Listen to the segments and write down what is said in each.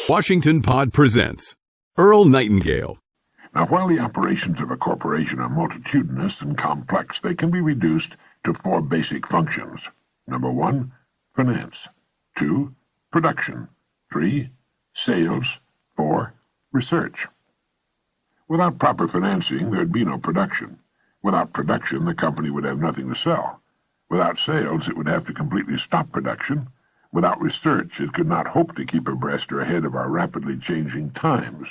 Washington Pod presents EARL Nightingale. Now, while the operations of a corporation are multitudinous and complex, they can be reduced to four basic functions. Number 1, finance. 2, production. 3, sales. 4, research. Without proper financing, there'd be no production. Without production, the company would have nothing to sell. Without sales, it would have to completely stop production. Without research, it could not hope to keep abreast or ahead of our rapidly changing times.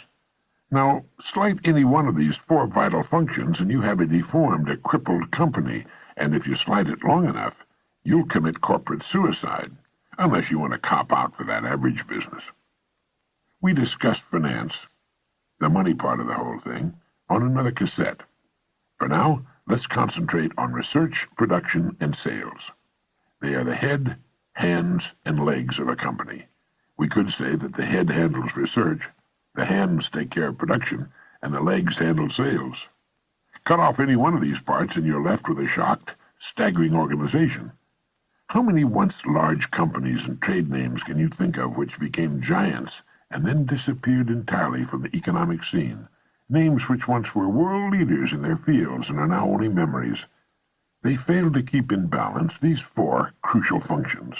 Now, slight any one of these four vital functions and you have a deformed, a crippled company, and if you slight it long enough, you'll commit corporate suicide, unless you want to cop out for that average business. We discussed finance, the money part of the whole thing, on another cassette. For now, let's concentrate on research, production, and sales. They are the head, hands, and legs of a company. We could say that the head handles research, the hands take care of production, and the legs handle sales. Cut off any one of these parts and you're left with a shocked, staggering organization. How many once large companies and trade names can you think of which became giants and then disappeared entirely from the economic scene? Names which once were world leaders in their fields and are now only memories. They failed to keep in balance these four crucial functions.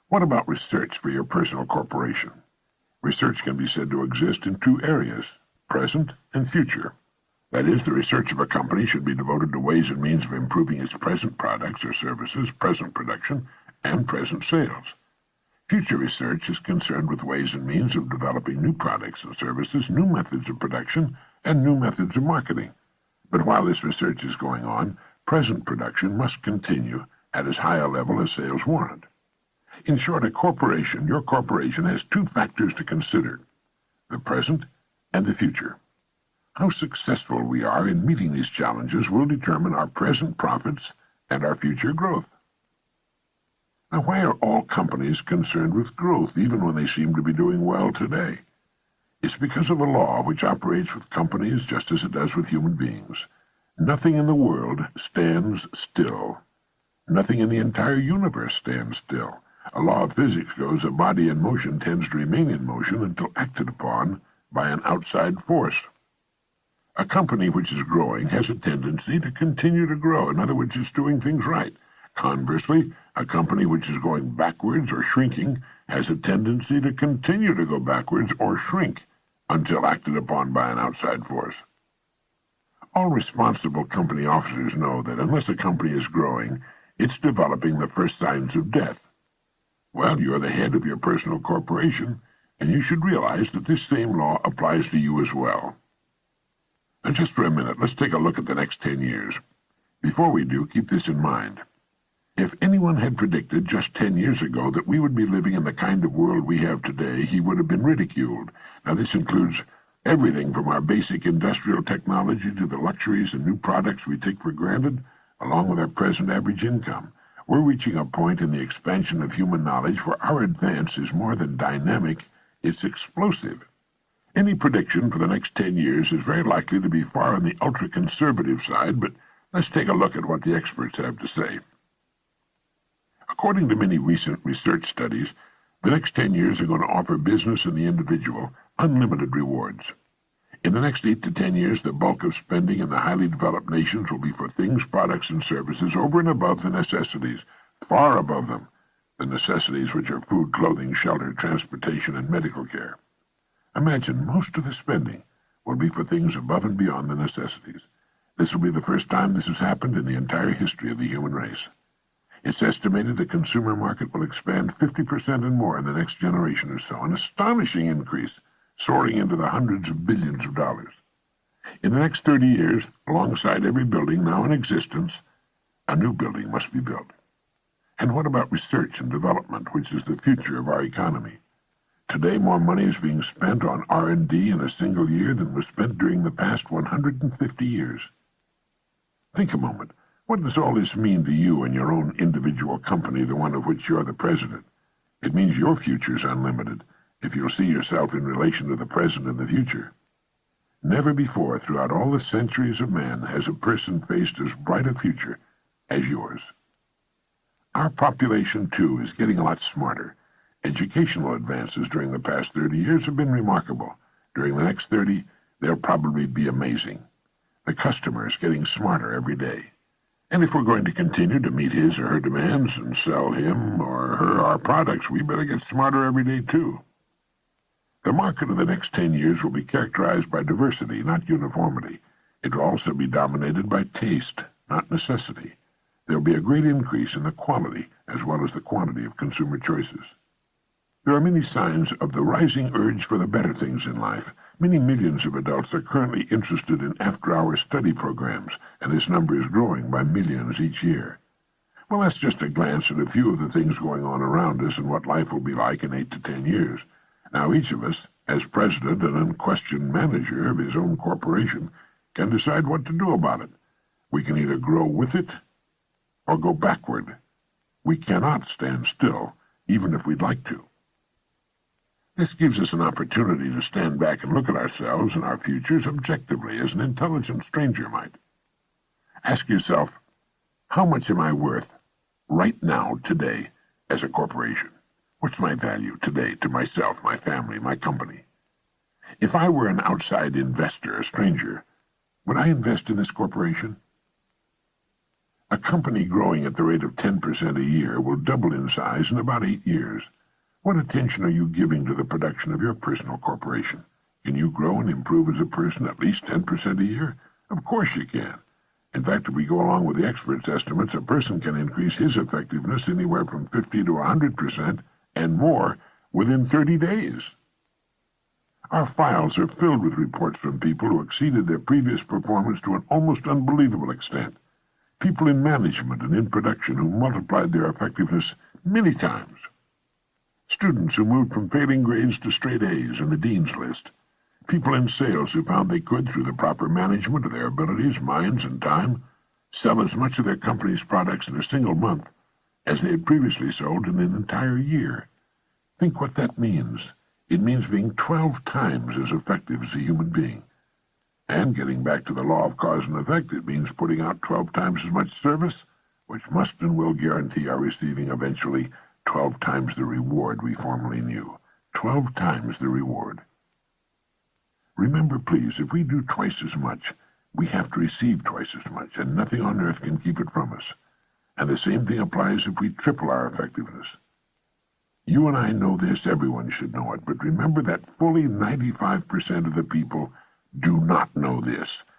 What about research for your personal corporation? Research can be said to exist in two areas, present and future. That is, the research of a company should be devoted to ways and means of improving its present products or services, present production, and present sales. Future research is concerned with ways and means of developing new products and services, new methods of production, and new methods of marketing. But while this research is going on, present production must continue at as high a level as sales warrant. In short, your corporation has two factors to consider, the present and the future. How successful we are in meeting these challenges will determine our present profits and our future growth. Now, why are all companies concerned with growth, even when they seem to be doing well today? It's because of a law which operates with companies just as it does with human beings. Nothing in the world stands still. Nothing in the entire universe stands still. A law of physics goes, a body in motion tends to remain in motion until acted upon by an outside force. A company which is growing has a tendency to continue to grow. In other words, it's doing things right. Conversely, a company which is going backwards or shrinking has a tendency to continue to go backwards or shrink until acted upon by an outside force. All responsible company officers know that unless a company is growing, it's developing the first signs of death. Well, you're the head of your personal corporation, and you should realize that this same law applies to you as well. And just for a minute, let's take a look at the next 10 years. Before we do, keep this in mind. If anyone had predicted just 10 years ago that we would be living in the kind of world we have today, he would have been ridiculed. Now, this includes everything from our basic industrial technology to the luxuries and new products we take for granted, along with our present average income. We're reaching a point in the expansion of human knowledge where our advance is more than dynamic, it's explosive. Any prediction for the next 10 years is very likely to be far on the ultra-conservative side, but let's take a look at what the experts have to say. According to many recent research studies, the next 10 years are going to offer business and the individual unlimited rewards. In the next 8 to 10 years, the bulk of spending in the highly developed nations will be for things, products, and services over and above the necessities, far above them, the necessities which are food, clothing, shelter, transportation, and medical care. Imagine most of the spending will be for things above and beyond the necessities. This will be the first time this has happened in the entire history of the human race. It's estimated the consumer market will expand 50% and more in the next generation or so, an astonishing increase, soaring into the hundreds of billions of dollars. In the next 30 years, alongside every building now in existence, a new building must be built. And what about research and development, which is the future of our economy? Today, more money is being spent on R&D in a single year than was spent during the past 150 years. Think a moment. What does all this mean to you and your own individual company, the one of which you're the president? It means your future's unlimited, if you'll see yourself in relation to the present and the future. Never before, throughout all the centuries of man, has a person faced as bright a future as yours. Our population, too, is getting a lot smarter. Educational advances during the past 30 years have been remarkable. During the next 30, they'll probably be amazing. The customer is getting smarter every day. And if we're going to continue to meet his or her demands and sell him or her our products, we better get smarter every day, too. The market of the next 10 years will be characterized by diversity, not uniformity. It will also be dominated by taste, not necessity. There will be a great increase in the quality as well as the quantity of consumer choices. There are many signs of the rising urge for the better things in life. Many millions of adults are currently interested in after-hour study programs, and this number is growing by millions each year. Well, that's just a glance at a few of the things going on around us and what life will be like in 8 to 10 years. Now each of us, as president and unquestioned manager of his own corporation, can decide what to do about it. We can either grow with it or go backward. We cannot stand still, even if we'd like to. This gives us an opportunity to stand back and look at ourselves and our futures objectively, as an intelligent stranger might. Ask yourself, how much am I worth right now, today, as a corporation? What's my value today to myself, my family, my company? If I were an outside investor, a stranger, would I invest in this corporation? A company growing at the rate of 10% a year will double in size in about 8 years. What attention are you giving to the production of your personal corporation? Can you grow and improve as a person at least 10% a year? Of course you can. In fact, if we go along with the experts' estimates, a person can increase his effectiveness anywhere from 50 to 100% and more within 30 days. Our files are filled with reports from people who exceeded their previous performance to an almost unbelievable extent. People in management and in production who multiplied their effectiveness many times. Students who moved from failing grades to straight A's in the dean's list. People in sales who found they could, through the proper management of their abilities, minds, and time, sell as much of their company's products in a single month as they had previously sold in an entire year. Think what that means. It means being 12 times as effective as a human being. And getting back to the law of cause and effect, it means putting out 12 times as much service, which must and will guarantee our receiving eventually 12 times the reward we formerly knew. 12 times the reward. Remember, please, if we do twice as much, we have to receive twice as much, and nothing on earth can keep it from us. And the same thing applies if we triple our effectiveness. You and I know this, everyone should know it, but remember that fully 95% of the people do not know this.